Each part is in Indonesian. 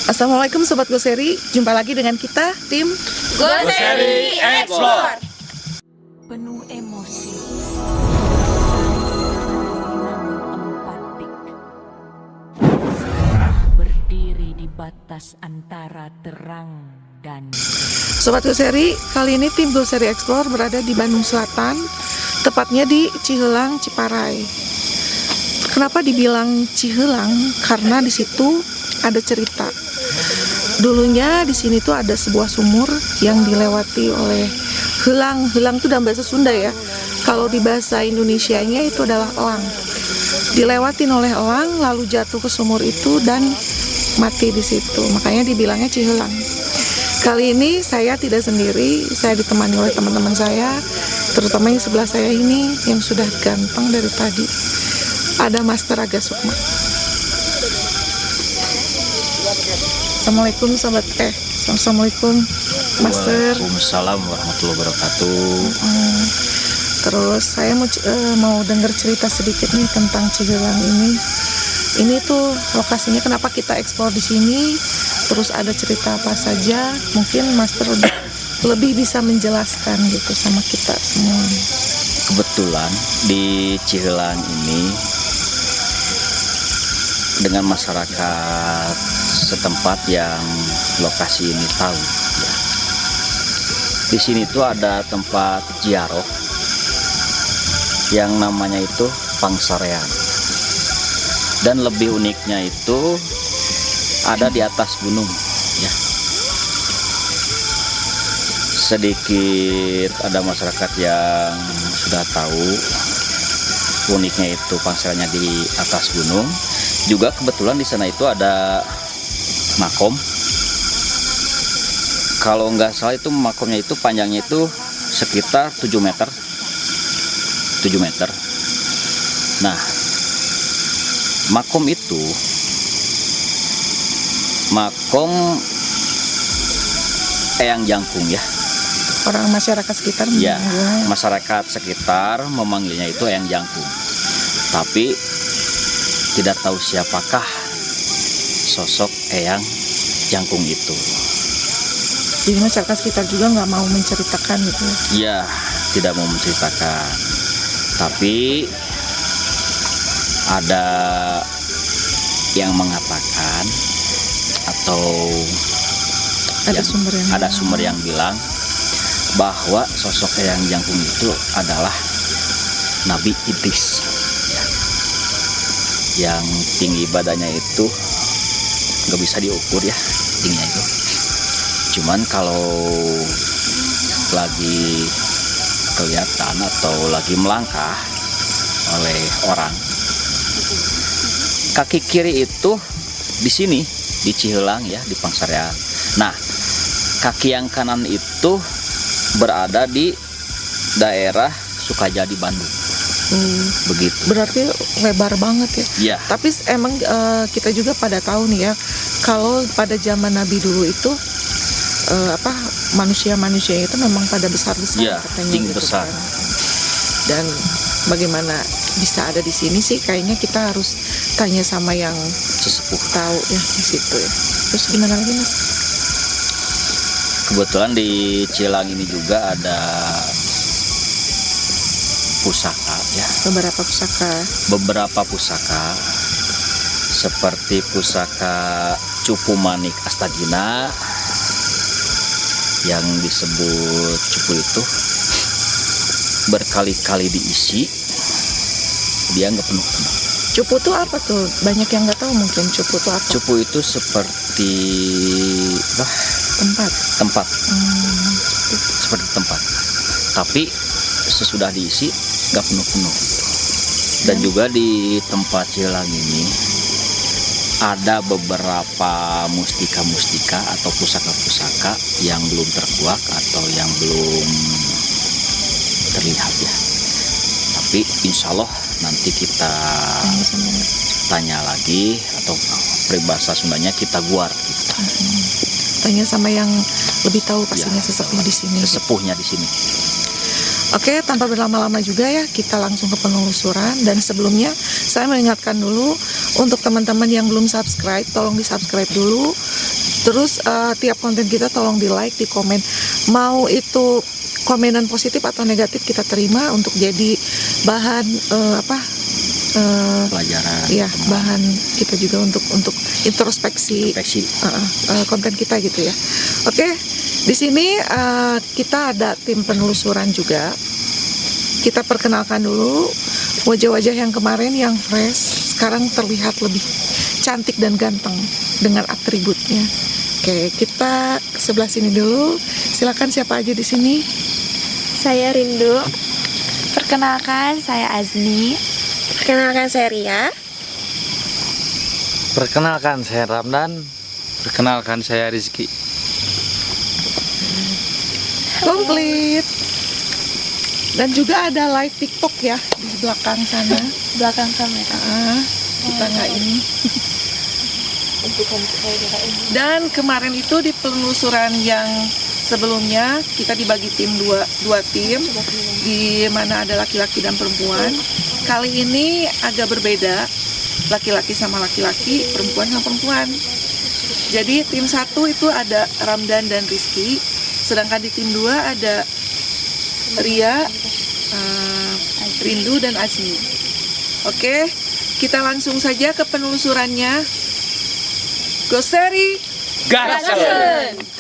Assalamualaikum Sobat Goseri, jumpa lagi dengan kita tim Goseri Explore. Penuh emosi empatik, berdiri di batas antara terang dan Sobat Goseri. Kali ini tim Goseri Explore berada di Bandung Selatan, tepatnya di Cihelang, Ciparai. Kenapa dibilang Cihelang? Karena di situ ada cerita. Dulunya di sini tuh ada sebuah sumur yang dilewati oleh helang. Helang itu dalam bahasa Sunda ya. Kalau di bahasa Indonesianya itu adalah elang. Dilewatin oleh elang lalu jatuh ke sumur itu dan mati di situ. Makanya dibilangnya Cihelang. Kali ini saya tidak sendiri, saya ditemani oleh teman-teman saya, terutama yang sebelah saya ini yang sudah ganteng dari tadi. Ada Master Aga Sukma. Assalamualaikum sobat Assalamualaikum Master. Waalaikumsalam warahmatullahi wabarakatuh. Terus saya mau dengar cerita sedikit nih tentang Cihelang ini. Ini tuh lokasinya kenapa kita eksplor di sini? Terus ada cerita apa saja? Mungkin Master lebih bisa menjelaskan gitu sama kita semua. Kebetulan di Cihelang ini dengan masyarakat setempat yang lokasi ini tahu ya. Di sini tuh ada tempat ziarah yang namanya itu Pangsarean. Dan lebih uniknya itu ada di atas gunung ya. Sedikit ada masyarakat yang sudah tahu uniknya itu Pangsareannya di atas gunung. Juga kebetulan di sana itu ada makom. Kalau nggak salah itu makomnya itu panjangnya itu sekitar 7 meter. 7 meter. Nah, makom itu makom Eyang Jangkung ya. Orang masyarakat sekitar Ya, masyarakat sekitar memanggilnya itu Eyang Jangkung. Tapi tidak tahu siapakah sosok Eyang Jangkung itu. Jadi masyarakat sekitar juga nggak mau menceritakan gitu. Ya, tidak mau menceritakan. Tapi ada yang mengatakan atau ada sumber yang bilang bahwa sosok Eyang Jangkung itu adalah Nabi Idris. Yang tinggi badannya itu nggak bisa diukur ya tingginya itu. Cuman kalau lagi kelihatan atau lagi melangkah oleh orang, kaki kiri itu di sini di Cihelang ya, di Pangsarean. Nah, kaki yang kanan itu berada di daerah Sukajadi, Bandung. Begitu. Berarti lebar banget ya. Iya. Tapi emang kita juga pada tahu nih ya, kalau pada zaman Nabi dulu itu manusia-manusia itu memang pada besar-besar Ya, katanya tinggi gitu besar. kan. Dan bagaimana bisa ada di sini sih? Kayaknya kita harus tanya sama yang Sesepuh. tahu ya di situ ya. Terus gimana lagi Mas? Kebetulan di Cihelang ini juga ada pusaka ya. Beberapa pusaka seperti pusaka Cupu Manik Astagina yang disebut cupu itu berkali-kali diisi, dia nggak penuh. Cupu tuh apa tuh? Banyak yang nggak tahu mungkin cupu tuh apa. Cupu itu seperti tempat seperti tempat, tapi sesudah diisi nggak penuh-penuh. Dan juga di tempat Cihelang ini ada beberapa mustika-mustika atau pusaka-pusaka yang belum terkuak atau yang belum terlihat ya. Tapi insya Allah nanti kita tanya lagi, atau peribahasa Sundanya kita guar gitu. Tanya sama yang lebih tahu pastinya Ya, sesepuh di sini. Sesepuhnya di sini. Oke, tanpa berlama-lama juga ya, kita langsung ke penelusuran. Dan sebelumnya, saya mengingatkan dulu untuk teman-teman yang belum subscribe, tolong di subscribe dulu. Terus tiap konten kita tolong di like, di komen. Mau itu komenan positif atau negatif kita terima untuk jadi bahan Pelajaran. ya bahan kita juga untuk introspeksi konten kita gitu ya. Oke, di sini kita ada tim penelusuran juga. Kita perkenalkan dulu wajah-wajah yang kemarin yang fresh, sekarang terlihat lebih cantik dan ganteng dengan atributnya. Oke, kita sebelah sini dulu. Silakan siapa aja di sini? Saya Rindu. Perkenalkan, saya Azmi. Perkenalkan, saya Ria. Perkenalkan, saya Ramdan. Perkenalkan, saya Rizky. Komplit. Dan juga ada live TikTok ya di belakang sana. Belakang kamera. Kita nggak ini. Dan kemarin itu di penelusuran yang sebelumnya kita dibagi tim dua tim, di mana ada laki-laki dan perempuan. Kali ini agak berbeda, laki-laki sama laki-laki, perempuan sama perempuan. Jadi tim 1 itu ada Ramdan dan Rizky, sedangkan di tim 2 ada Ria, Rindu dan Azmi. Oke, kita langsung saja ke penelusurannya. Go Seri, Gaskeun!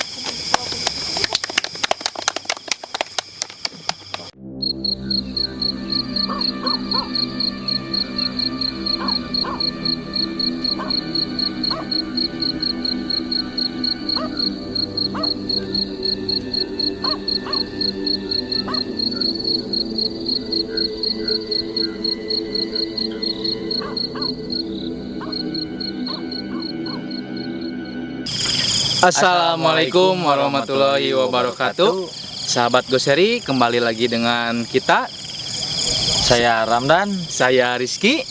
Assalamualaikum warahmatullahi wabarakatuh. Sahabat Goseri, kembali lagi dengan kita. Saya Ramdan, saya Rizky.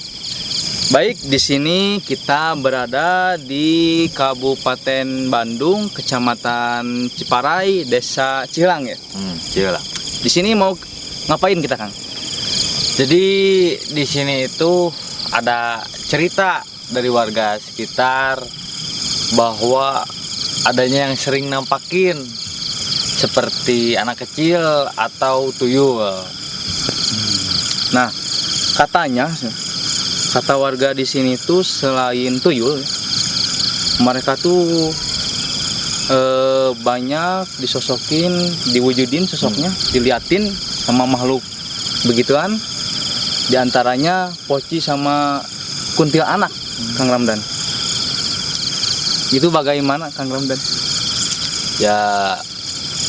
Baik, di sini kita berada di Kabupaten Bandung, Kecamatan Ciparai, Desa Cihelang ya. Cihelang. Di sini mau ngapain kita, Kang? Jadi di sini itu ada cerita dari warga sekitar bahwa adanya yang sering nampakin seperti anak kecil atau tuyul. Nah, katanya kata warga di sini tuh selain tuyul, mereka tuh banyak disosokin, diwujudin sosoknya, diliatin sama makhluk begituan. Di antaranya poci sama kuntilanak, Kang Ramdan. Itu bagaimana, Kang Ramdan? Ya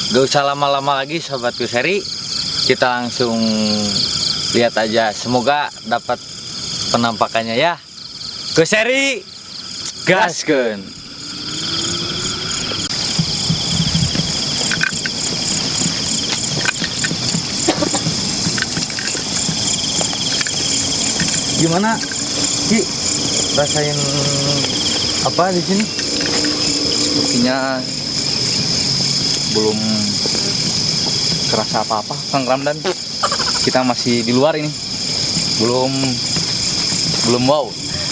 gak usah lama-lama lagi Sobat Goseri, kita langsung lihat aja. Semoga dapat penampakannya ya. Goseri, gaskeun! Gimana, Ki? Rasain apa di sini? Sepertinya belum kerasa apa-apa, Kang Ramdan. Kita masih di luar ini, belum wow.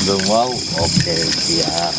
Belum wow. Oke, siap.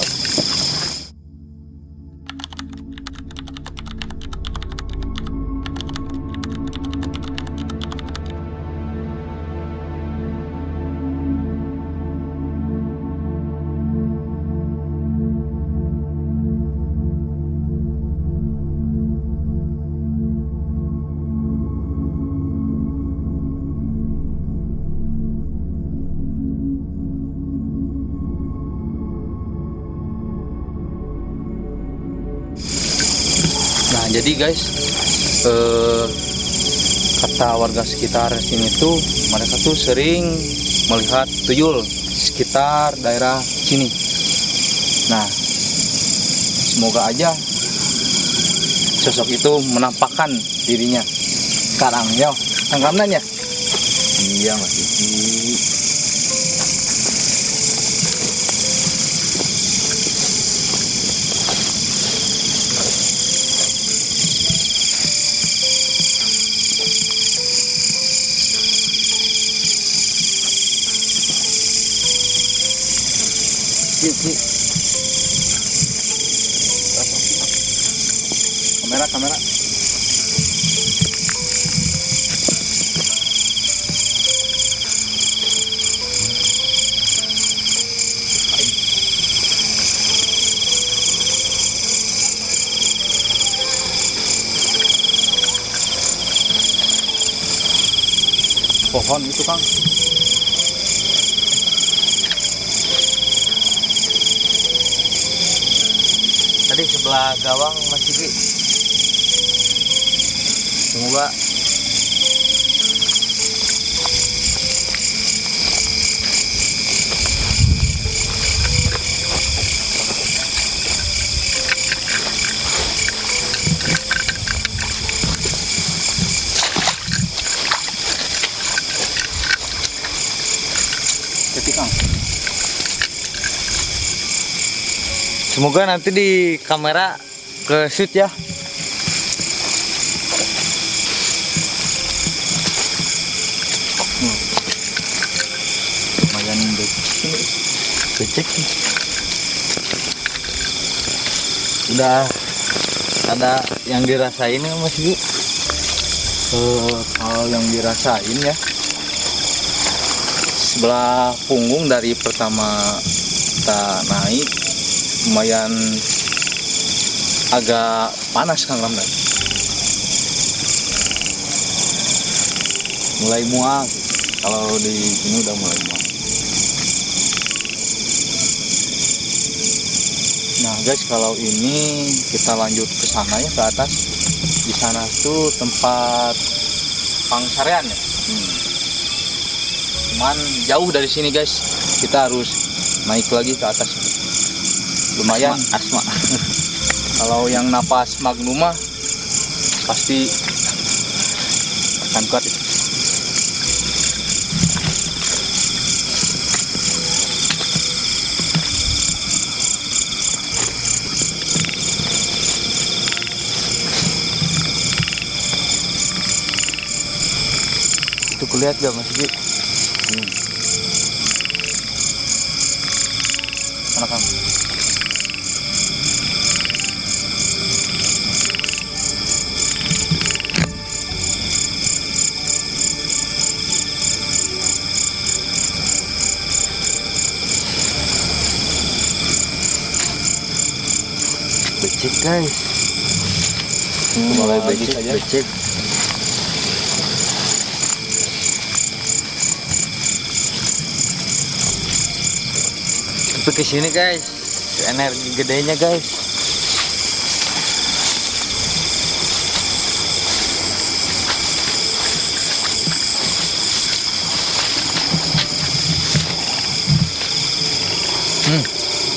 Nah, jadi guys, kata warga sekitar sini tuh mereka tuh sering melihat tuyul sekitar daerah sini. Nah, semoga aja sosok itu menampakkan dirinya sekarang ya, Kang Ramdan ya. Iya Mas Diki. kamera. Pohon itu Kang. Tadi sebelah gawang Mas Diki. Semoga semoga nanti di kamera ke shoot ya. Lumayan becek. udah ada yang dirasain nggak Mas Diki? Hal yang dirasain ya, sebelah punggung dari pertama kita naik lumayan agak panas Kang Ramdan. Mulai muak. Kalau di sini udah mulai muak. Nah guys, kalau ini kita lanjut ke sana ya, ke atas. Di sana tuh tempat pangsarean ya. Cuman jauh dari sini guys, kita harus naik lagi ke atas. Lumayan Asma. kalau yang napas magnuma pasti akan kuat. Itu kulihat gak Mas Diki? Mana Kang? Becek guys. Mulai becek becek aja. becek. Tapi kesini guys, energi gedenya guys.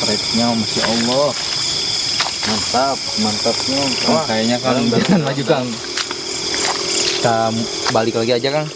Triknya Masya Allah. Mantapnya. Wah, kayaknya Kang jangan maju Kang. Kita balik lagi aja Kang.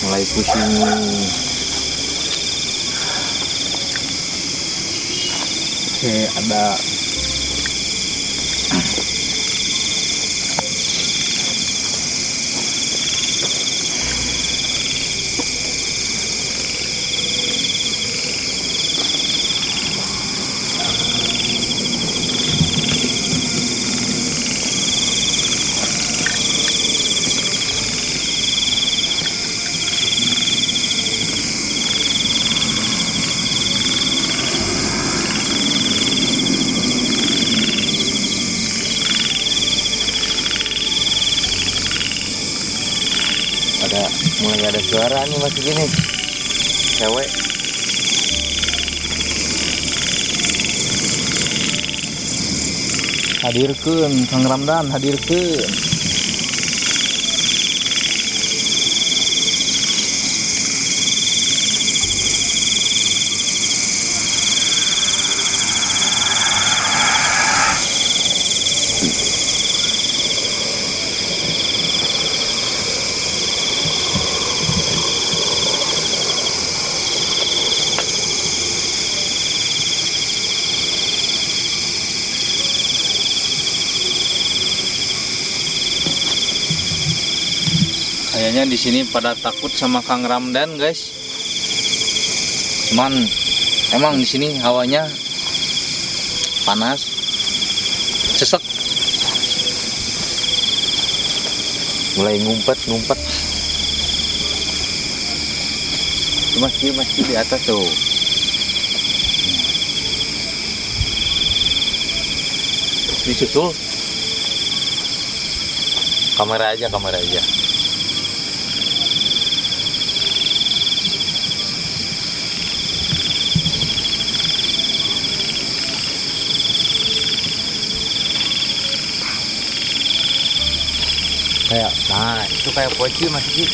Mulai pusing. Oke, ada mulai ada suara nih Mas gini. Cewek. Hadirkeun Kang Ramdan, hadirkeun. Kayaknya di sini pada takut sama Kang Ramdan, guys. Cuman emang di sini hawanya panas, sesek. Mulai ngumpet. Masih di atas tuh. Disusul. Kamera aja. Nah itu kayak poci Mas Ki.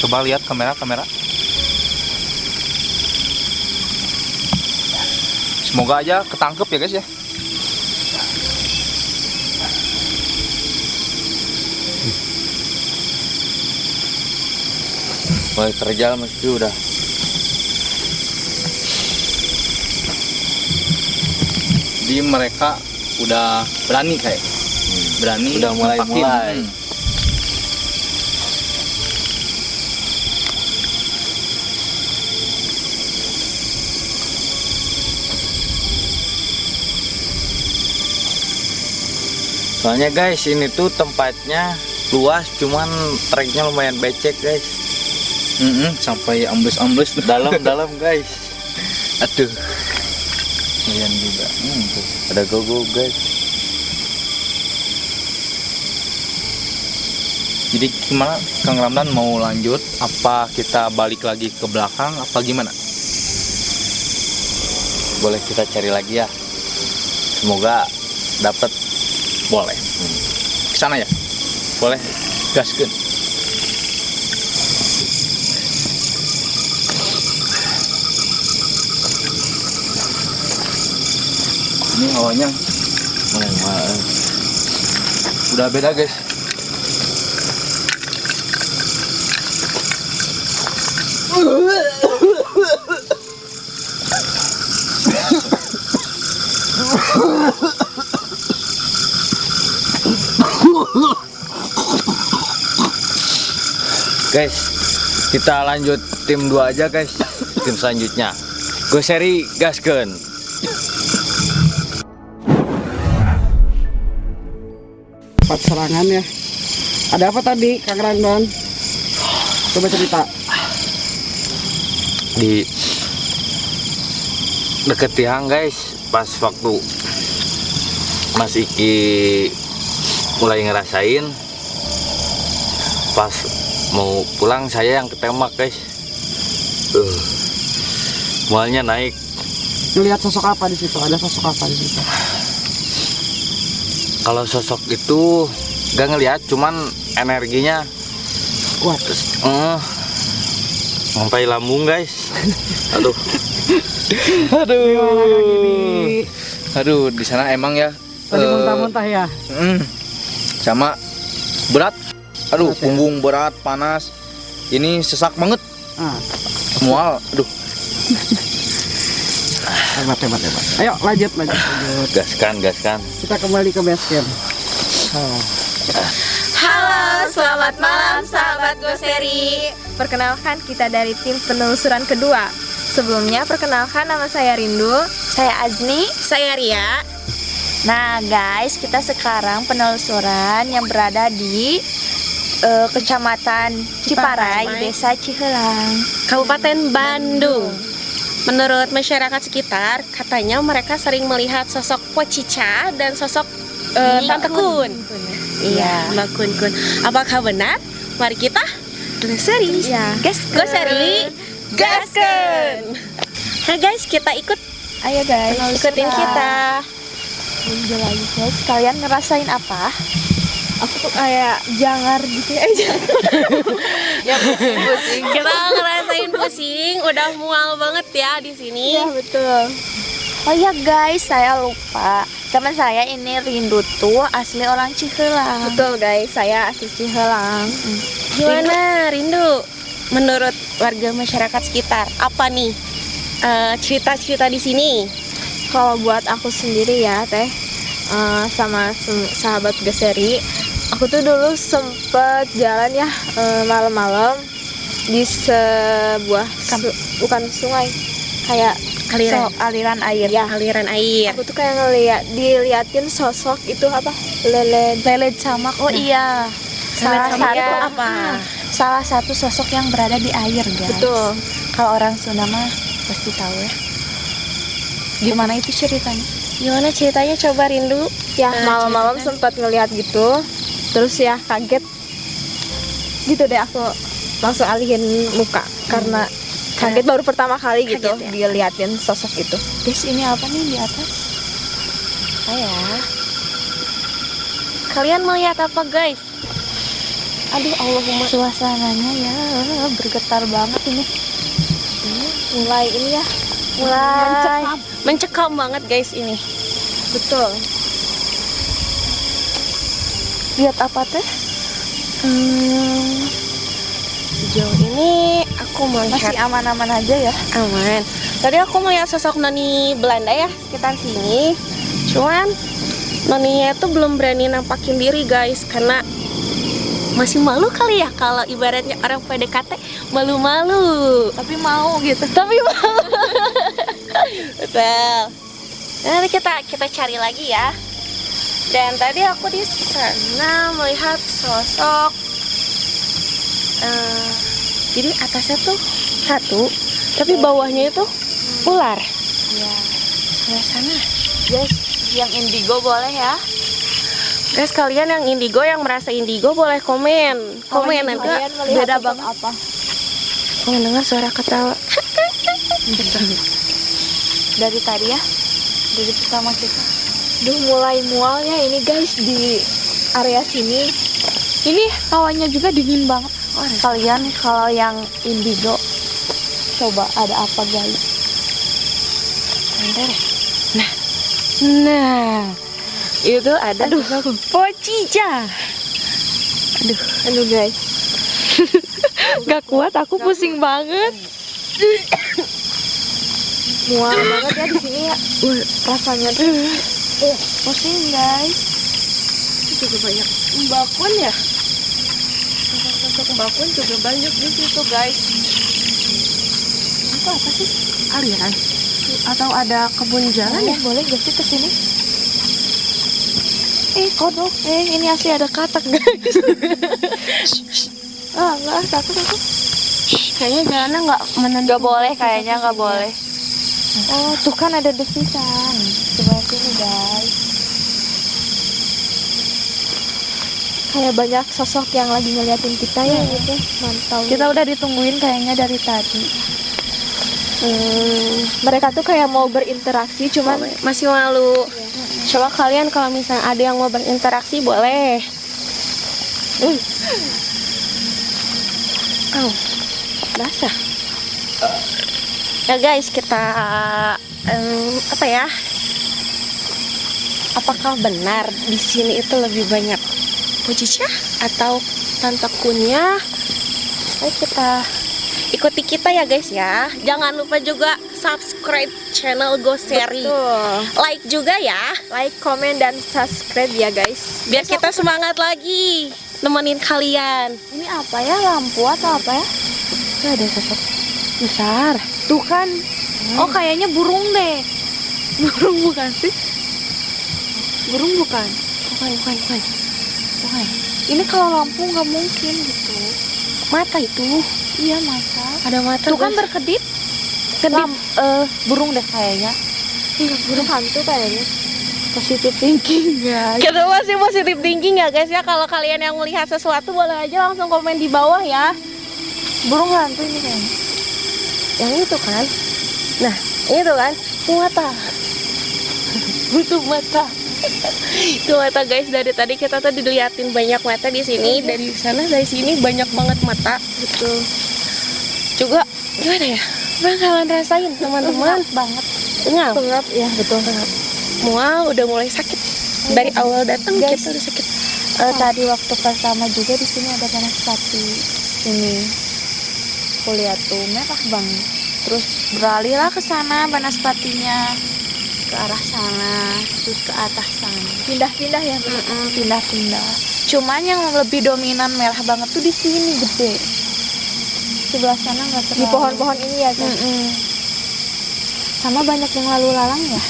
Coba lihat kamera. Semoga aja ketangkep ya, guys ya. Mulai terjal Mas Ki udah. Jadi mereka udah berani kayak. Berani Udah mulai. Soalnya guys ini tuh tempatnya luas, cuman treknya lumayan becek guys. Sampai ambles Dalam guys. Aduh, lumayan juga. tuh, ada gogo guys. Jadi gimana Kang Ramdan, mau lanjut apa kita balik lagi ke belakang apa gimana? Boleh kita cari lagi ya. Semoga dapat. Boleh. Ke sana ya? Boleh. Gaskeun. Ini hawanya udah beda, guys. Guys, kita lanjut tim 2 aja guys. Tim selanjutnya Go Seri gaskeun. Empat serangan ya. Ada apa tadi Kang Ramdan? Coba cerita. Di deket Tihang guys, pas waktu Mas Iki mulai ngerasain, pas mau pulang saya yang ketembak guys. Mualnya naik. Ngelihat sosok apa di situ? Ada sosok apa di situ? Kalau sosok itu gak ngelihat, cuman energinya Kuat. sampai lambung guys. Aduh. Aduh, di sana emang ya. Tadi muntah-muntah ya. Sama berat. Aduh, Berat ya? punggung berat, panas. Ini sesak banget. Mual. Aduh. Hebat. Ayo lanjut. Gaskan. Kita kembali ke base camp. Halo, selamat malam sahabat Goseri. Perkenalkan, kita dari tim penelusuran kedua. Sebelumnya perkenalkan, nama saya Rindu, saya Azni, saya Ria. Nah guys, kita sekarang penelusuran yang berada di Kecamatan Ciparai, Desa Cihelang, Kabupaten Bandung. Menurut masyarakat sekitar, katanya mereka sering melihat sosok Pocica dan sosok Tante Kun. Iya. Mbak Kun. Apakah benar? Mari kita telusuri. Iya. Goseri, gaskeun. Nah guys, kita ikut. Ayo guys, Ikutin kita. Ninja lagi guys. Kalian ngerasain apa? Aku tuh kayak jangar gitu ya. Ya pusing. Kita ngerasain pusing, udah mual banget ya di sini. Iya betul. Oh iya guys, saya lupa. Teman saya ini Rindu tuh asli orang Cihelang. Betul guys, saya asli Cihelang. Gimana Rindu? Menurut warga masyarakat sekitar, apa nih cerita-cerita di sini? Kalau buat aku sendiri ya teh, sama sahabat Geseri, aku tuh dulu sempet jalan ya malam-malam di sebuah bukan sungai, kayak aliran air ya. Aliran air. Aku tuh kayak diliatin sosok itu apa, lele camak. Oh iya, salah Camak satu itu apa? Salah satu sosok yang berada di air guys. Betul. Kalau orang Sunda mah pasti tahu ya. Gimana itu ceritanya? Gimana ceritanya, coba Rindu? Ya malam-malam sempat ngelihat gitu, terus ya kaget gitu deh, aku langsung alihin muka karena kaget baru pertama kali gitu Kaget ya? diliatin sosok itu. Guys, ini apa nih di atas? Kalian melihat apa guys? Aduh, Allahumma, suasananya ya bergetar banget ini. Mulai ini ya, mulai Mencekam banget guys ini. betul. Lihat apa teh? Sejauh ini aku melihat Masih aman-aman aja ya. aman. Tadi aku melihat sosok noni Belanda ya sekitar sini. Cuman noninya itu belum berani nampakin diri guys, karena masih malu kali ya, kalau ibaratnya orang PDKT malu-malu. Tapi mau gitu. Tapi malu. Betul. Nanti kita cari lagi ya. Dan tadi aku di sana melihat sosok. Jadi atasnya tuh satu, tapi bawahnya itu ular. Ya. Sebelah sana. Guys, yang indigo boleh ya. Guys, kalian yang indigo, yang merasa indigo boleh komen nanti. Kalian melihat Beda sosok banget. apa? Aku mendengar suara ketawa. Dari tadi ya, dari pertama kita. Duh, mulai mualnya ini guys di area sini. Ini hawanya juga dingin banget. Kalian kalau yang indigo, coba ada apa guys? Bentar ya. Nah, itu ada pocica. Aduh guys, Gak kuat, aku pusing banget. mual banget ya di sini ya. Rasanya tuh pusing guys. Juga banyak bakun ya. Sosok bakun juga banyak di situ guys. Itu apa sih? Aliran atau ada kebun jalan ya? Boleh gak sih kesini? Kodok. Ini asli ada katak guys. Enggak, takut aku. Kayaknya jalannya nggak menentu. Gak boleh kayaknya, gak boleh. Oh, tuh kan ada desisan. Coba sini guys. Kayak banyak sosok yang lagi ngeliatin kita ya gitu. Mantau. Kita udah ditungguin kayaknya dari tadi. Mereka tuh kayak mau berinteraksi, cuman Masih malu. Coba kalian kalau misalnya ada yang mau berinteraksi boleh. Basah. Ya guys, kita apa ya? Apakah benar di sini itu lebih banyak pocica atau tantakunya? Ayo kita ikuti kita ya guys ya. Jangan lupa juga subscribe channel Goseri. Like juga ya. like, komen, dan subscribe ya guys. Biar kita semangat lagi nemenin kalian. Ini apa ya, lampu atau apa ya? Tuh ada sosok besar. Tuh kan. Oh, kayaknya burung deh. Burung bukan sih? Burung bukan. Bukan. Ini kalau lampu nggak mungkin gitu. Mata itu. Iya, mata. Ada mata. Tuh kan guys. berkedip. Kedip. Burung deh kayaknya. Burung hantu kayaknya. Positive thinking guys. Kita masih positif thinking ya guys ya. Kalau kalian yang melihat sesuatu boleh aja langsung komen di bawah ya. Burung hantu ini kayaknya. Yang itu kan. Nah, itu kan mata. Butuh mata. Tuh mata guys, dari tadi kita tuh diliatin banyak mata di sini, dari sana dari sini banyak banget mata. Betul. Juga gimana ya? Bakalan rasain teman-teman banget. Pengap ya, betul banget. Mual udah mulai sakit. Dari awal datang kita udah sakit. Tadi waktu pertama juga di sini ada banaspati. Ini kulihat tuh merah banget. Terus beralihlah ke sana banaspatinya, ke arah sana, terus ke atas sana. Pindah-pindah ya, pindah-pindah. Cuman yang lebih dominan merah banget tuh di sini gede. Sebelah sana nggak terlalu. Di pohon-pohon ini ya kan. Sama banyak yang lalu lalang ya.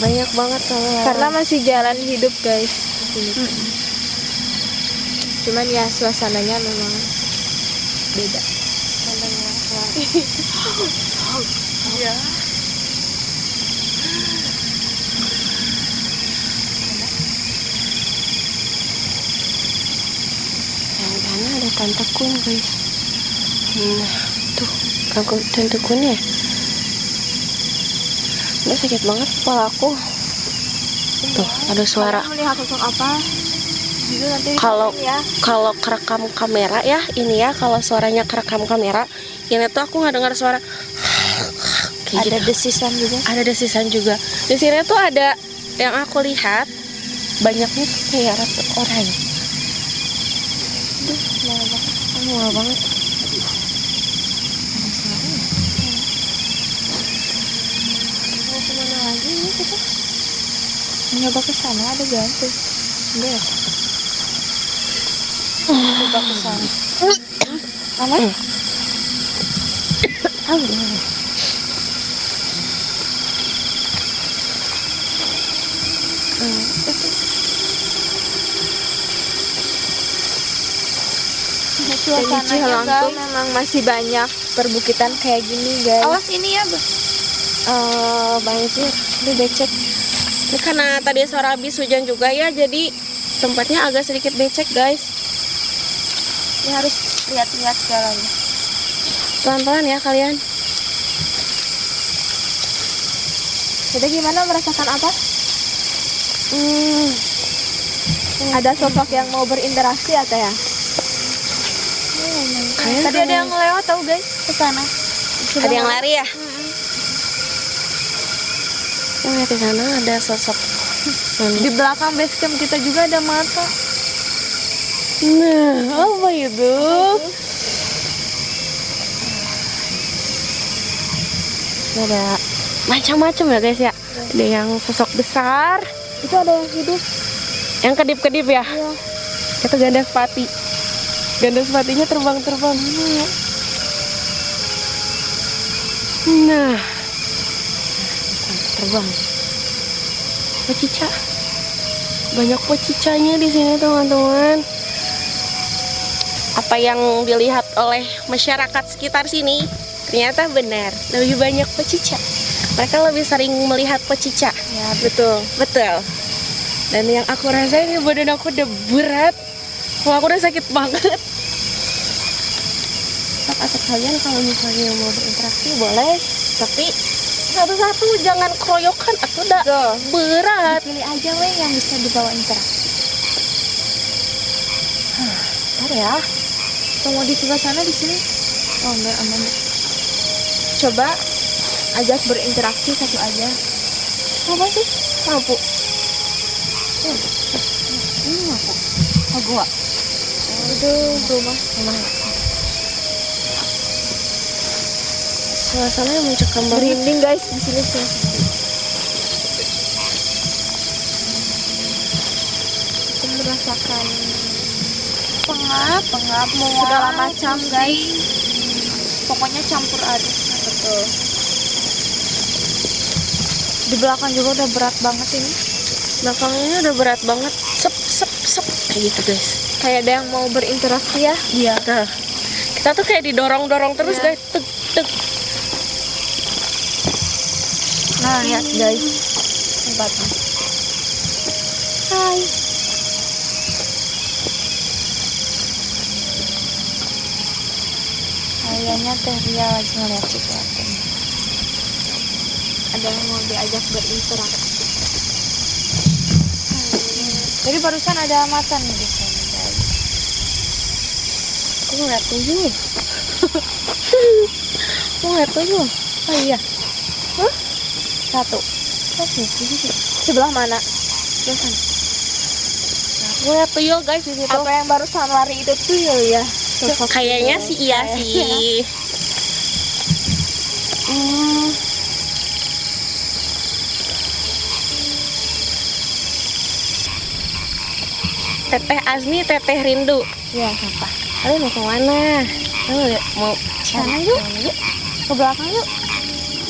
Banyak banget lalu lalang. Karena masih jalan hidup guys. Cuman ya suasananya memang beda. Iya. Yang sana ada tante kun guys. Nah, tuh tante kun ya. Ini sakit banget kepala aku. Tuh ada suara. Melihat sosok apa? Kalau kerekam kamera ya, ini ya kalau suaranya kerekam kamera, ini tuh aku nggak dengar suara. Ada desisan juga. Ada desisan juga. Di sini tuh ada yang aku lihat banyaknya tuh kayak orang. Aduh, mual banget. Mau kemana lagi ini kita? Mencoba ke sana ada ganti. Enggak ya? Coba ke sana. Aman? Dan di Cihelang tuh memang masih banyak perbukitan kayak gini guys. Awas ini ya, banjir. Ini becek. Ini karena tadi sore habis hujan juga ya, jadi tempatnya agak sedikit becek guys. Ini harus lihat-lihat jalannya. Pelan-pelan ya kalian. Jadi gimana, merasakan apa? Ada sosok yang mau berinteraksi atau ya? Tadi ada yang lewat tahu guys ke sana. Ada yang lari ya? Oh ya, di sana ada sosok. Di belakang base camp kita juga ada mata. Nah, apa itu? Ada macam-macam ya guys ya. Ada yang sosok besar. Itu ada yang hidup. Yang kedip-kedip ya? Iya. Itu ganda sepati. Ganda sepatinya terbang-terbang. Nah, terbang. Pocica. Banyak pocicanya di sini teman-teman. Apa yang dilihat oleh masyarakat sekitar sini ternyata benar. Lebih banyak pocica. Mereka lebih sering melihat pocica. Ya betul. Betul. Dan yang aku rasain ini badan aku udah berat. Wah, aku udah sakit banget. Kata kalian kalau misalnya mau berinteraksi boleh, tapi satu-satu jangan keroyokan, aku udah berat. Pilih aja weh yang bisa dibawa interaksi. Ntar ya. Kalau di sebelah sana di sini. Oh enggak, aman. Coba ajak berinteraksi satu aja. Apa sih? Lampu. Ini apa? Oh, gua. Aduh, rumah. Suasana yang mencekam banget. Merinding guys di sini sih. Kita merasakan pengap, segala macam guys. Pokoknya campur aduk. Betul. Di belakang juga udah berat banget ini. Belakangnya udah berat banget. Sep kayak gitu guys. Kayak ada yang mau berinteraksi ya. Iya. Nah, kita tuh kayak didorong-dorong terus Iya. guys. Tek. Nah, lihat guys. Tempatnya. Hai. Kayaknya Teh Ria lagi ngeliat sesuatu. Ada yang mau diajak berinteraksi. Jadi barusan ada macan di sini, guys. Aku ngeliat tuyul. Aku ngeliat tuyul. Oh iya. Satu. Sebelah mana? Sebelah sana. Nah, aku ngeliat tuyul guys di situ. Apa yang barusan lari itu tuyul ya? Kayaknya sih iya sih. Teteh Azni, Teteh Rindu. Ya, apa? Kalian mau ke mana? Kalian mau Sana yuk. Ke belakang yuk.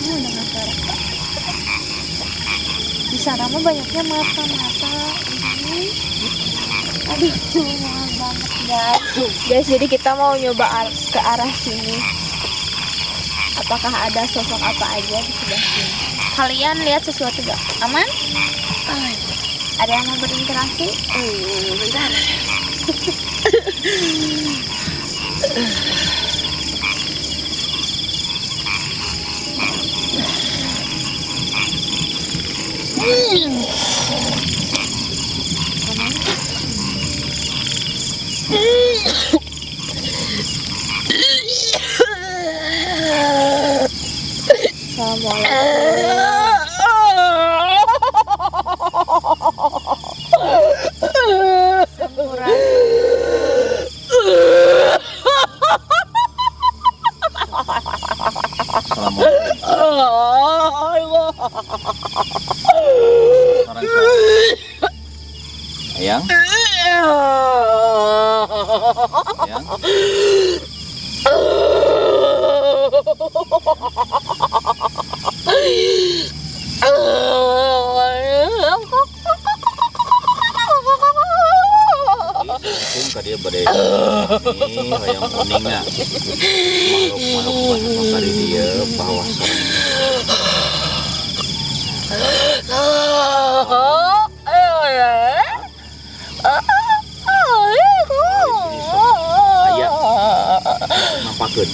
Ini udah nggak suara. Di sana mah banyaknya mata-mata. Aduh, mahal banget guys. Guys, jadi kita mau nyoba ke arah sini. Apakah ada sosok apa aja di sebelah sini? Kalian lihat sesuatu gak? Aman? Aman. Ada yang mau berinteraksi? Bentar. Ayang? Ayang? Dia badai ini hayang kuningnya makhluk kali dia bawah ayah nampakeun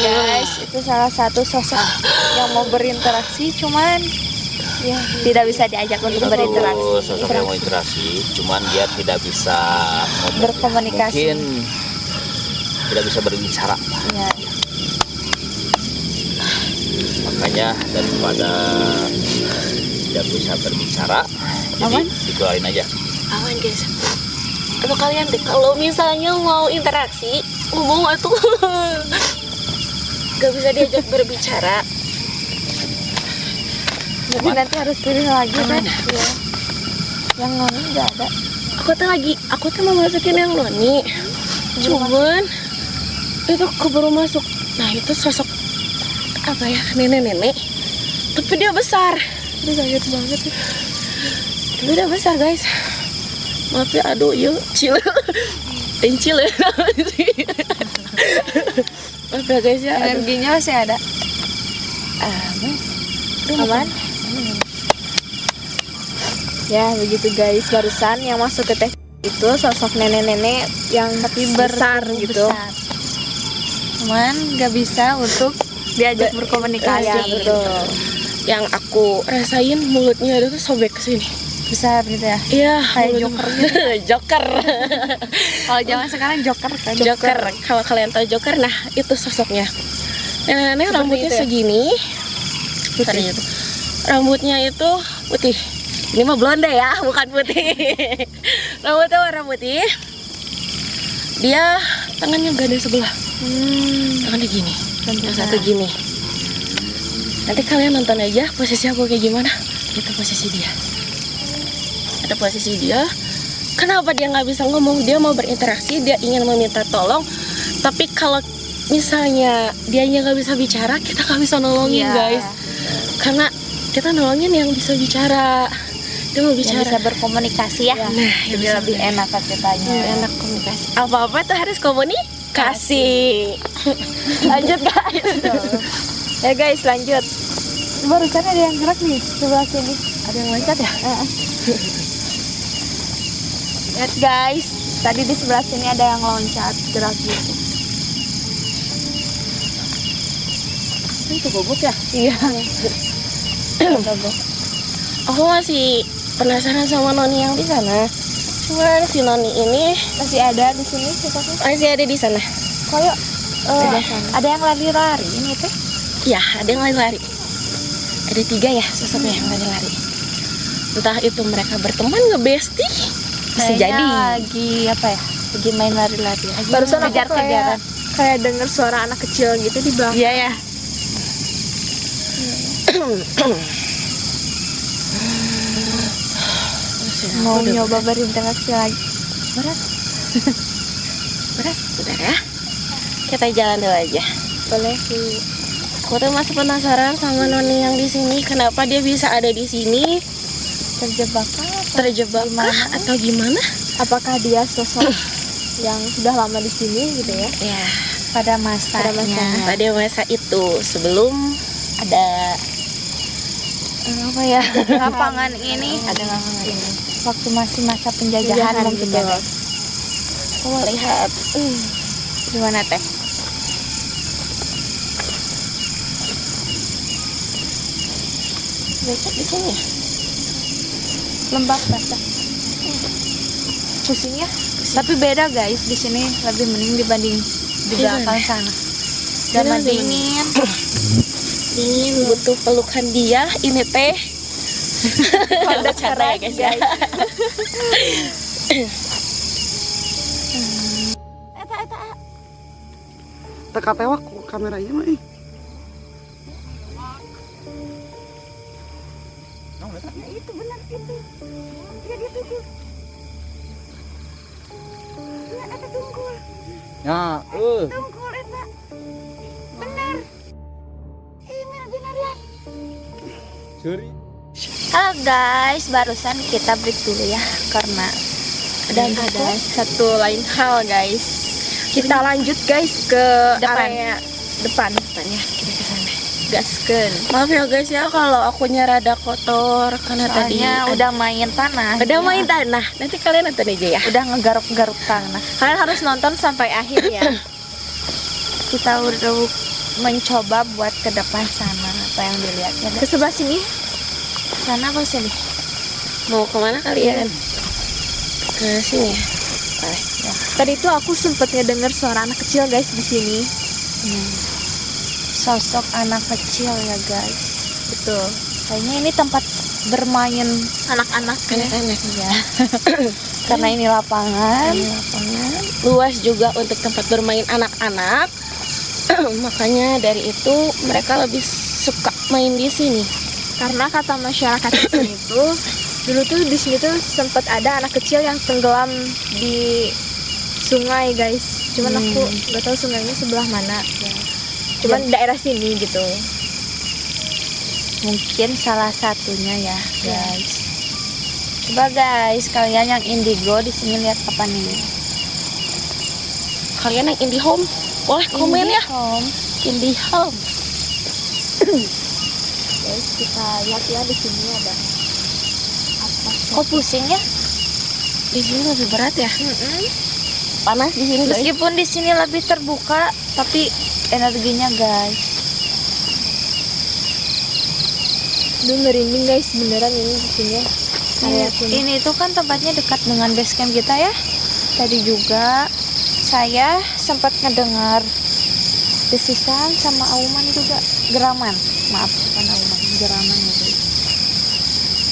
Guys, itu salah satu sosok yang mau berinteraksi, cuman ya tidak bisa diajak untuk berinteraksi. Sosok yang mau interaksi, cuman dia tidak bisa Berkomunikasi. mungkin tidak bisa berbicara. Ya. Makanya daripada tidak bisa berbicara, jadi dikeluarin aja. Aman guys. Atau kalian deh kalau misalnya mau interaksi ngomong atuh gak bisa diajak berbicara. Jadi nanti harus pilih lagi kan? Ya. Yang noni nggak ada. Aku tuh mau masukin yang noni. Cuman itu keburu masuk. Nah itu sosok apa ya, nenek-nenek. Tapi dia besar. Aduh kaget banget. Tapi dia besar guys. Maaf ya, aduh yuk chill. Pencil ya. Maaf ya guys ya. Energinya masih ada. Aman? Ya begitu guys, barusan yang masuk ke teh itu sosok nenek-nenek yang tapi besar gitu. Cuman nggak bisa untuk diajak berkomunikasi. Ya, betul. Yang aku rasain mulutnya itu sobek ke sini. Besar gitu ya. Iya, Kayak Joker gitu. Joker. Kalau zaman sekarang Joker kan. Joker. Kalau kalian tahu Joker, nah itu sosoknya. Nenek rambutnya itu ya? segini. Putih itu. Rambutnya itu putih. Ini mah blonde ya, bukan putih. Rambutnya warna putih. Dia tangannya gak ada sebelah. Tangannya gini. Yang satu gini. Nanti kalian nonton aja posisi aku kayak gimana. Itu posisi dia. Ada posisi dia. Kenapa dia nggak bisa ngomong? Dia mau berinteraksi, dia ingin meminta tolong. Tapi kalau misalnya dianya nggak bisa bicara, kita nggak bisa nolongin Iya. guys. Karena kita nolongin yang bisa bicara. Dia mau Yang bicara. bisa berkomunikasi ya. Nah, Jadi lebih enak ceritanya. enak komunikasi. Apa-apa tuh harus komunikasi. Lanjut guys. Ya guys, lanjut. Barusan ada yang gerak nih sebelah sini. Ada yang loncat ya? Lihat guys, tadi di sebelah sini ada yang loncat gerak gitu. Itu bobok ya? Iya. Aku masih penasaran sama Noni yang di sana. Cuman si Noni ini Masih ada di sini sosoknya. masih ada di sana. Kayak ada yang lari-lari ini tuh. Ya, ada yang lari-lari. Ada 3 ya sosoknya yang lari-lari. Entah itu mereka berteman nge-bestie. Bisa Kayaknya jadi. lagi apa ya? Lagi main lari-lari. Barusan aku kejar-kejaran. Kayak denger suara anak kecil gitu di belakang. Iya ya. Mau nyoba berinteraksi lagi. Berat. Berat, udah ya. Kita jalan dulu aja. Boleh sih. Aku tuh masih penasaran sama Noni yang di sini. Kenapa dia bisa ada di sini? Terjebak Terjebak kah atau gimana? Apakah dia sosok yang sudah lama di sini gitu ya? Ya, Pada masanya. pada masa itu sebelum ada apa ya? Lapangan ini Ada lapangan ini. waktu masih masa penjajahan Mungkin gitu. ya, guys. Aku mau lihat. Gimana teh? Becek di sini. Lembab basah. Pusing ya? Tapi beda guys, di sini lebih mending dibanding di Iya. belakang sana. Udah Iya, dingin. Dingin, butuh pelukan dia. Ini teh. Bercanda ya guys ya. Teka tewak ku kameranya mah. Ya, Curi. Halo guys, barusan kita break dulu ya karena ada satu lain hal guys. Kita lanjut guys ke Depan. area depan. Depannya kita ke sana. Gaskeun. Maaf ya guys ya kalau akunya rada kotor karena tadi Soalnya udah main tanah. udah main tanah. Nanti kalian nonton aja ya. Udah ngegaruk-garuk tanah. Kalian harus nonton sampai akhir ya. Kita udah mencoba buat ke depan sana apa yang dilihatnya. Ke sebelah sini. Sana apa sini? Mau kemana kalian? Ke sini ya. Boleh. Tadi tuh aku sempet ngedenger suara anak kecil guys di sini. Sosok anak kecil ya guys. Betul. Kayaknya ini tempat bermain anak-anak ya. Anak-anak. Iya. Karena ini lapangan. Luas juga untuk tempat bermain anak-anak. Makanya dari itu mereka lebih suka main di sini. Karena kata masyarakat di sini tuh dulu tuh di sini tuh sempat ada anak kecil yang tenggelam di sungai guys. Cuman aku nggak tahu sungainya sebelah mana. Ya. Cuman daerah sini gitu. Mungkin salah satunya ya guys. Coba guys, kalian yang indigo di sini lihat apa nih? Kalian yang IndiHome boleh komen ya. IndiHome. Guys, kita lihat ya di sini ada apa? Kok pusing ya? Di sini lebih berat ya. Panas di sini guys. Meskipun di sini lebih terbuka, tapi energinya guys. Duh, merinding guys, beneran ini di sini. Ini tuh kan tempatnya dekat dengan base camp kita ya. Tadi juga saya sempat ngedengar desisan sama auman juga, geraman. Maaf, bukan auman, geraman ya guys.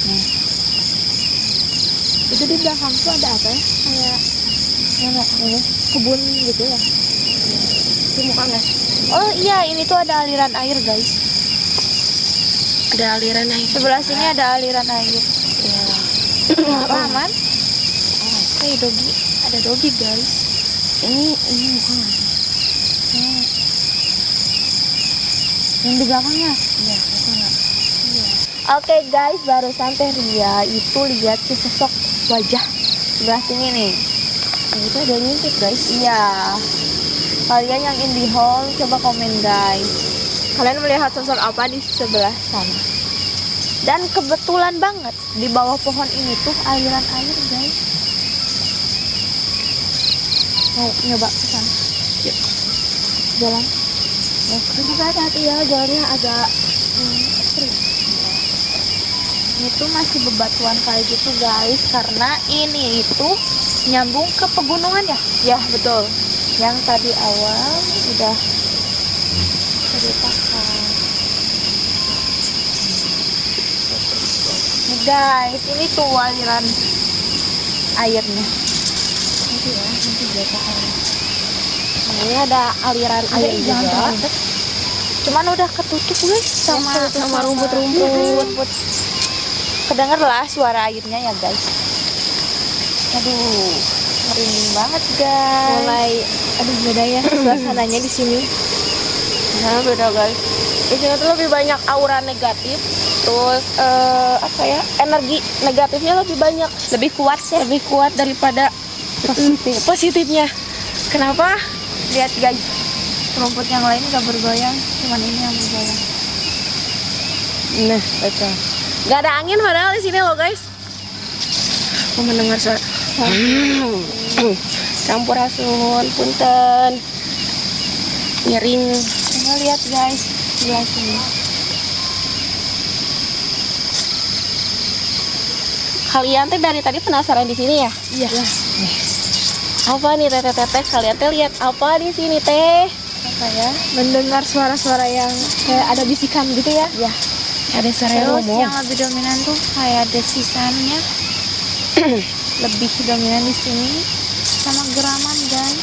Nih. Itu di belakang tuh ada apa ya? Kayak ini kebun gitu ya. Itu bukan guys. Oh iya, ini tuh ada aliran air guys. Ada aliran air. Sebelah sini ada aliran air. Ya. Apa aman? Hey dogi, ada dogi guys. Ini bukan. Yang di belakangnya? Iya, Oke guys, barusan teh Ria itu lihat sesosok wajah sebelah sini nih. Nah, itu ada ngintip guys. Iya. Kalian yang IndiHome coba komen guys. Kalian melihat sosok apa di sebelah sana? Dan kebetulan banget di bawah pohon ini tuh aliran air guys. Mau nyoba ke sana? Yuk. Jalan. Ya, juga hati ya, jalannya agak ekstrim. Ini tuh masih bebatuan kayak gitu guys, karena ini itu nyambung ke pegunungan ya. Ya betul. Yang tadi awal udah ceritakan. Nih guys, ini tuh aliran airnya. Nanti ya, nanti jatuh air. Nah, ini ada aliran air juga. Cuman udah ketutup guys sama rumput-rumput. Kedenger lah suara airnya ya guys. Aduh, merinding banget guys. Mulai, aduh beda ya suasananya di sini. Nah, beda guys. Di sini tuh lebih banyak aura negatif. Terus apa ya? Energi negatifnya lebih banyak, Lebih kuat ya. lebih kuat daripada positifnya. Kenapa? Lihat guys, rumput yang lain gak bergoyang, cuman ini yang bergoyang. Nah, betul. Gak ada angin padahal di sini loh guys. Aku mendengar suara Sampurasun, punten. Miring. Coba lihat guys, sebelah sini. Kalian teh dari tadi penasaran di sini ya? Iya. Apa nih teteh-teteh? Kalian teh lihat apa di sini teh? Apa ya? Mendengar suara-suara yang kayak ada bisikan gitu ya? Iya. Ada suara Terus ngomong. yang lebih dominan tuh kayak desisannya lebih dominan di sini sama geraman guys.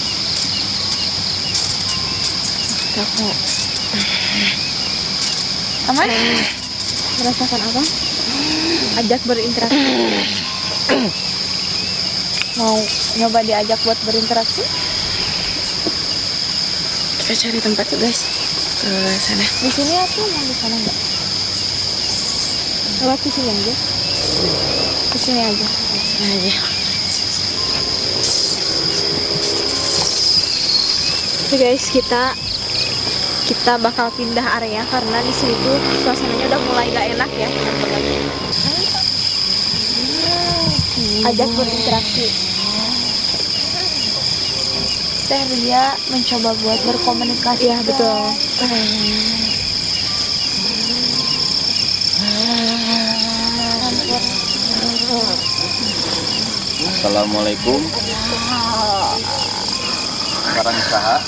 Aku Aman? Merasakan apa? Ajak berinteraksi. Mau nyoba diajak buat berinteraksi? kita cari tempat tuh guys. Ke sana. Di sini atau mau di sana enggak? Lewat ke sini aja. Ke sini aja. Sana aja. Oke guys, kita bakal pindah area karena di sini tuh suasananya udah mulai gak enak ya. Ajak berinteraksi. Teh Ria mencoba buat berkomunikasi. Ya betul. Assalamualaikum. Sekarang saha?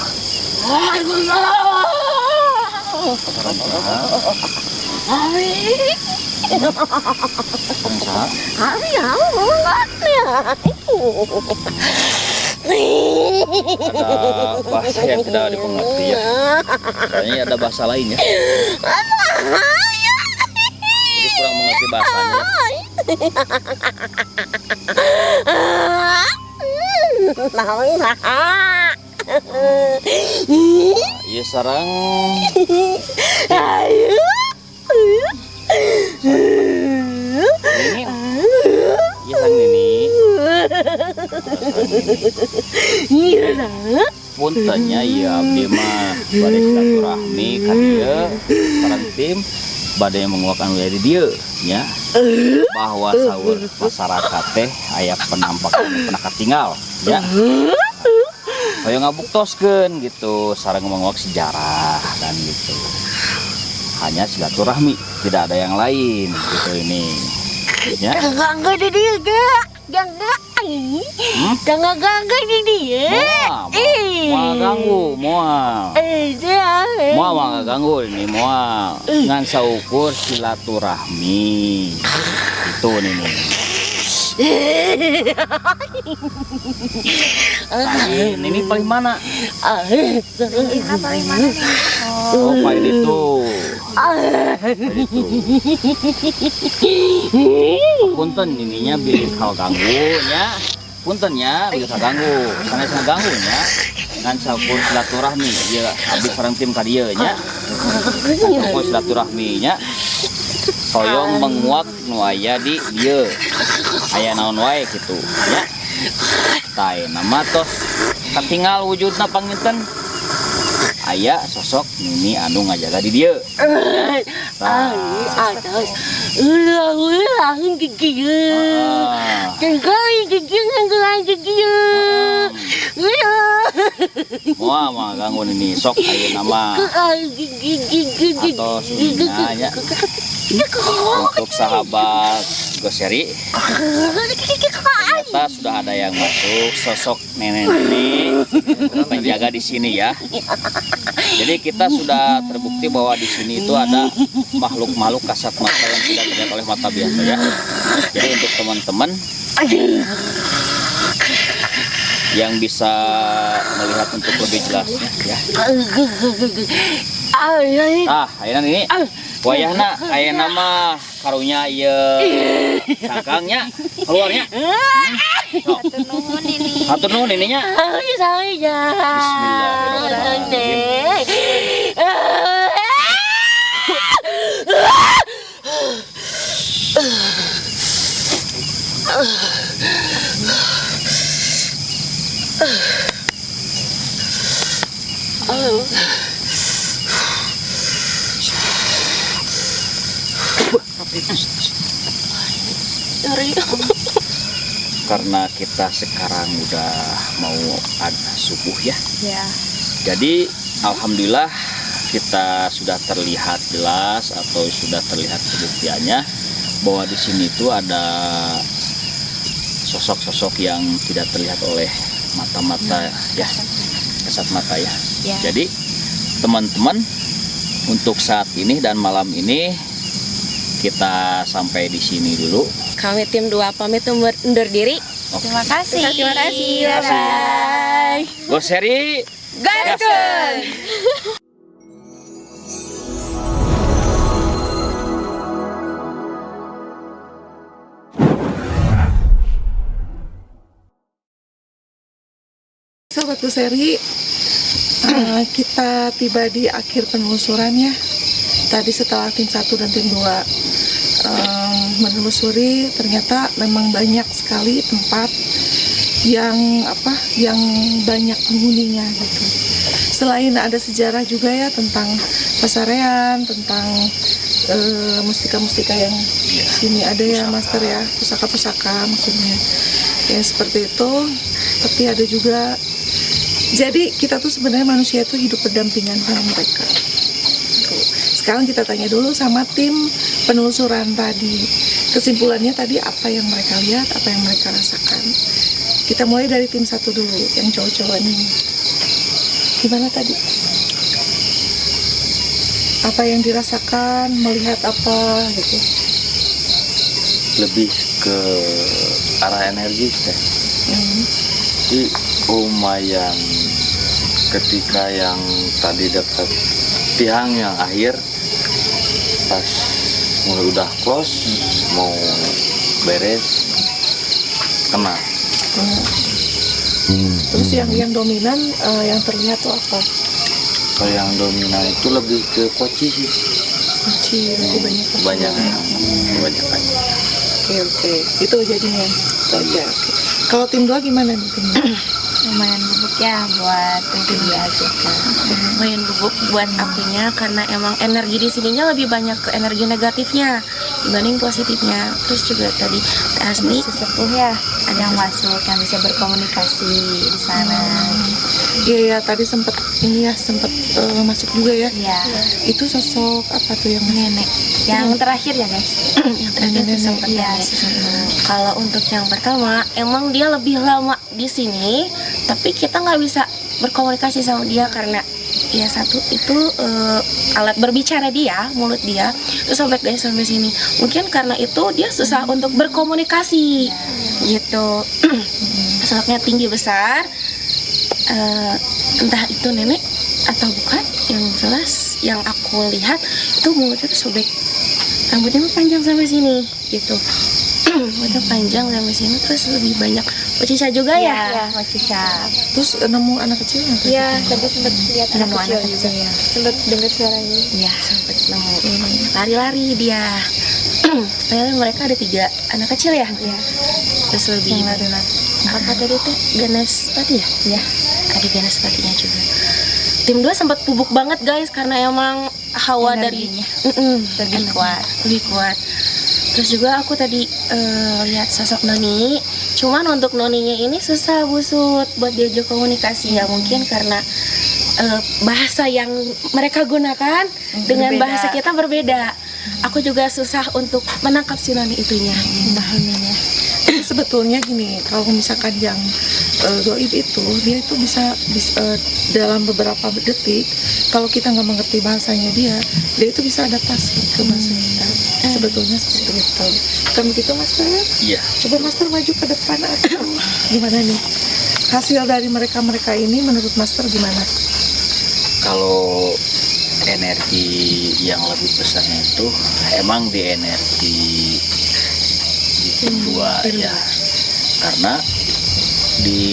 Ada bahasa yang tidak dimengerti ya. Kayaknya ada bahasa lain ya. Jadi kurang mengerti bahasanya. Iya sarang. Ini. Iya sang ini. Puntennya ya abdi mah bade silaturahmi ka dieu sareng tim bade menguakan dari dia nya bahwa saur masyarakat teh aya penampakan pernah katinggal ya. Ayo ngabuktoskeun gitu sareng menguak sejarah dan gitu. Hanya silaturahmi, tidak ada yang lain gitu ini. Ya. Gangga di dia, gangga. Gangga di dia. Moal ganggu, moal. Moal ganggu ini moal. Ngan saukur silaturahmi. Itu nih. Ini paling mana? Ini paling mana nih? Oh, paling itu. Punten ininya bilik hal ganggu nya. Punten nya bilik hal ganggu. Sana ganggu nya. Ngan saukur silaturahmi. Ya habis sareng tim ka dieu nya. Pokok silaturahminya hoyong menguak nu aya di dieu. Aya naon wae kitu nya. Tah nama tos katinggal wujudna panginten. Aya sosok Nini anu ngajaga di dieu. Wah, ganggu Nini sok aya nama. Atau sunanya untuk sahabat Goseri. Ternyata sudah ada yang masuk sosok nenek ini menjaga di sini ya. Jadi kita sudah terbukti bahwa di sini itu ada makhluk-makhluk kasat mata yang tidak dilihat oleh mata biasa ya. Jadi untuk teman-teman yang bisa melihat untuk lebih jelasnya ya. Ayeuna ini wayahna aya nama karunya ieu sangkangnya keluarnya. Hatur nuhun ininya. Karena kita sekarang udah mau ada subuh ya. Jadi alhamdulillah kita sudah terlihat jelas atau sudah terlihat kebuktiannya bahwa di sini itu ada sosok-sosok yang tidak terlihat oleh mata-mata ya, kasat mata ya. Jadi teman-teman untuk saat ini dan malam ini kita sampai di sini dulu. Kami tim 2 pamit undur diri. Terima kasih. Terima kasih. Bye. Goseri Gaskeun. Sobat Goseri, kita tiba di akhir penelusurannya. Tadi setelah tim 1 dan tim 2 menelusuri, ternyata memang banyak sekali tempat yang banyak penghuninya gitu. Selain ada sejarah juga ya tentang pasarean, tentang mustika-mustika yang sini ada ya master ya, pusaka-pusaka maksudnya ya seperti itu. Tapi ada juga, jadi kita tuh sebenarnya manusia itu hidup berdampingan dengan mereka. Sekarang kita tanya dulu sama tim penelusuran tadi. Kesimpulannya tadi apa yang mereka lihat, apa yang mereka rasakan. Kita mulai dari tim 1 dulu, yang cowok-cowok ini. Gimana tadi? Apa yang dirasakan, melihat apa gitu? Lebih ke arah energi teh. Jadi lumayan ketika yang tadi dekat tiang yang akhir pas mulai udah close mau beres kena. Terus yang dominan yang terlihat tuh apa? Kalau yang dominan itu lebih ke poci sih. Poci, lebih banyak. Kebanyakan. Oke. Itu jadinya. Oke. Kalau tim 2 gimana nih tim 2? Lumayan bubuk ya buat tim aja kan. Lumayan bubuk buat akunya karena emang energi di sininya lebih banyak ke energi negatifnya dibanding positifnya. Terus juga tadi Asni Sesepuh ya, ada yang masuk yang bisa berkomunikasi di sana. Iya, tadi sempat masuk juga ya. Iya. Itu sosok apa tuh yang Nenek. Yang terakhir ya guys. yang terakhir itu sempat Ya, nenek. Kalau untuk yang pertama, emang dia lebih lama di sini, tapi kita nggak bisa berkomunikasi sama dia karena ya satu itu alat berbicara dia, mulut dia, terus sampai guys sampai sini. Mungkin karena itu dia susah untuk berkomunikasi, gitu. Sosoknya tinggi besar, entah itu nenek atau bukan. Yang jelas yang aku lihat itu mulutnya tuh sobek, rambutnya panjang sampai sini, gitu. Itu panjang sampai sini, terus lebih banyak Cica juga ya? Iya, Mbak Cica. Terus nemu anak kecil nggak? Iya, tadi sempat lihat anak Nemu kecil anak juga. kecil, ya. Sempat dengar suaranya. Iya, sempat nemu. Lari-lari dia. Ternyata mereka ada 3 anak kecil ya? Iya. Terus lebih Yang lari-lari. apa tadi teh? Ganespati ya? Iya. Ada Ganespatinya juga. Tim 2 sempat pupuk banget guys karena emang hawa Energinya. lebih kuat. Terus juga aku tadi lihat sosok Noni. Cuman untuk Noninya ini susah busut buat diajak komunikasi ya, mungkin karena bahasa yang mereka gunakan dengan berbeda. bahasa kita berbeda. Aku juga susah untuk menangkap si Noni itunya. Memahaminya. Sebetulnya gini, kalau misalkan yang goib itu, dia itu bisa dalam beberapa detik, kalau kita nggak mengerti bahasanya dia itu bisa adaptasi ke bahasa kita. Sebetulnya seperti itu. Kan begitu Master? Iya. Coba Master maju ke depan atau gimana nih? Hasil dari mereka ini menurut Master gimana? Kalau energi yang lebih besarnya itu emang di energi di tim 2 ya, karena di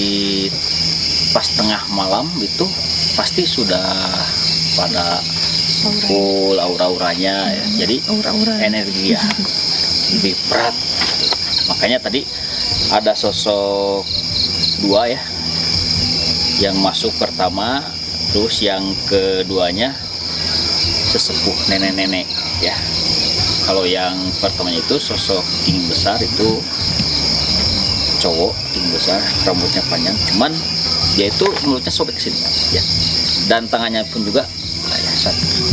pas tengah malam itu pasti sudah pada full aura-auranya ya. Jadi Aura-aura. energi ya lebih berat gitu. Makanya tadi ada sosok 2 ya yang masuk pertama, terus yang keduanya sesepuh nenek-nenek ya. Kalau yang pertamanya itu sosok tinggi besar, itu cowok tinggi besar, rambutnya panjang, cuman dia itu mulutnya sobek ke sini ya, dan tangannya pun juga kayak satu.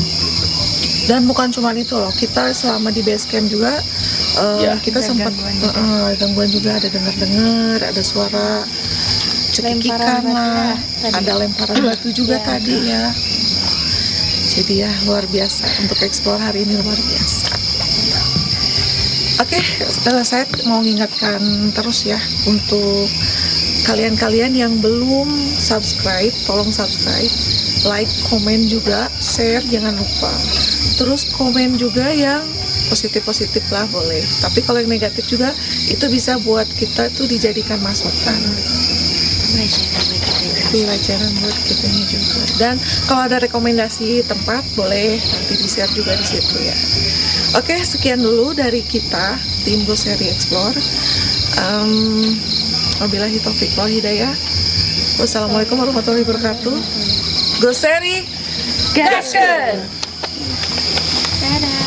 Dan bukan cuma itu loh, kita selama di base camp juga Ya. kita Ada sempat gangguan juga. gangguan juga, ada dengar-dengar, ada suara cekikikan Lemparan batu lah, ya, tadi. ada lemparan batu juga Ya. tadi ya. Jadi ya luar biasa untuk explore hari ini, luar biasa. Oke, saya mau mengingatkan terus ya untuk kalian-kalian yang belum subscribe, tolong subscribe, like, komen juga, share jangan lupa. Terus komen juga yang positif-positif lah boleh. Tapi kalau yang negatif juga itu bisa buat kita tuh dijadikan masukan. Pelajaran buat kita ini juga. Dan kalau ada rekomendasi tempat boleh nanti di-share juga di situ ya. Oke, sekian dulu dari kita tim Goseri Explore. Wabillahi taufiq wal hidayah. Wassalamualaikum warahmatullahi wabarakatuh. Goseri Gaskeun. Dadah.